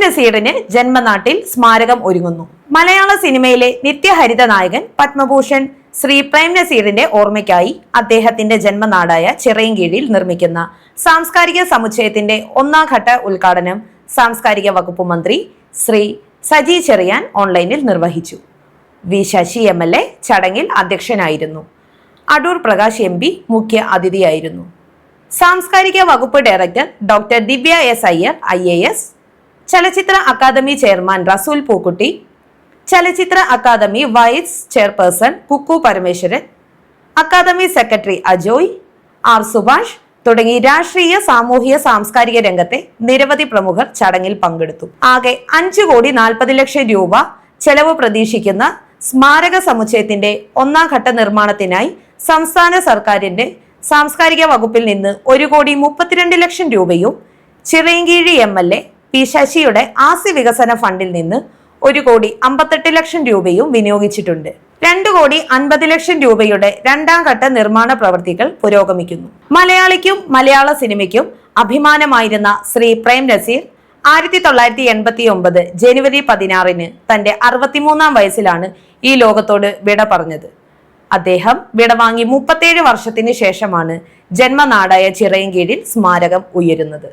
നസീറിന് ജന്മനാട്ടിൽ സ്മാരകം ഒരുങ്ങുന്നു. മലയാള സിനിമയിലെ നിത്യഹരിത നായകൻ പത്മഭൂഷൺ ശ്രീ പ്രേം നസീറിന്റെ ഓർമ്മയ്ക്കായി അദ്ദേഹത്തിന്റെ ജന്മനാടായ ചിറയൻകീഴിൽ നിർമ്മിക്കുന്ന സാംസ്കാരിക സമുച്ചയത്തിന്റെ ഒന്നാം ഘട്ട ഉദ്ഘാടനം സാംസ്കാരിക വകുപ്പ് മന്ത്രി ശ്രീ സജി ചെറിയാൻ ഓൺലൈനിൽ നിർവഹിച്ചു. വി ശശി MLA ചടങ്ങിൽ അധ്യക്ഷനായിരുന്നു. അടൂർ പ്രകാശ് MP മുഖ്യ അതിഥിയായിരുന്നു. സാംസ്കാരിക വകുപ്പ് director doctor Divya S. Iyer IAS, ചലച്ചിത്ര അക്കാദമി ചെയർമാൻ റസൂൽ പൂക്കുട്ടി, ചലച്ചിത്ര academy vice chairperson Kukku Parameswaran, academy secretary Ajoy R. Subhash തുടങ്ങി രാഷ്ട്രീയ, സാമൂഹിക, സാംസ്കാരിക രംഗത്തെ നിരവധി പ്രമുഖർ ചടങ്ങിൽ പങ്കെടുത്തു. ആകെ 5,40 ലക്ഷം രൂപ ചെലവ് പ്രതീക്ഷിക്കുന്ന സ്മാരക സമുച്ചയത്തിന്റെ ഒന്നാം ഘട്ട നിർമ്മാണത്തിനായി സംസ്ഥാന സർക്കാരിന്റെ സാംസ്കാരിക വകുപ്പിൽ നിന്ന് 1,32 ലക്ഷം രൂപയും ചിറയൻകീഴി MLA P. ശശിയുടെ ആസ്തി വികസന ഫണ്ടിൽ നിന്ന് 1,58 ലക്ഷം രൂപയും വിനിയോഗിച്ചിട്ടുണ്ട്. 2,50 ലക്ഷം രൂപയുടെ രണ്ടാം ഘട്ട നിർമ്മാണ പ്രവൃത്തികൾ പുരോഗമിക്കുന്നു. മലയാളിക്കും മലയാള സിനിമയ്ക്കും അഭിമാനമായിരുന്ന ശ്രീ പ്രേം നസീർ 1989 ജനുവരി 16 തന്റെ 63-ാം വയസ്സിലാണ് ഈ ലോകത്തോട് വിട പറഞ്ഞത്. അദ്ദേഹം വിടവാങ്ങി 37 വർഷത്തിന് ശേഷമാണ് ജന്മനാടായ ചിറയൻകീഴിൽ സ്മാരകം ഉയരുന്നത്.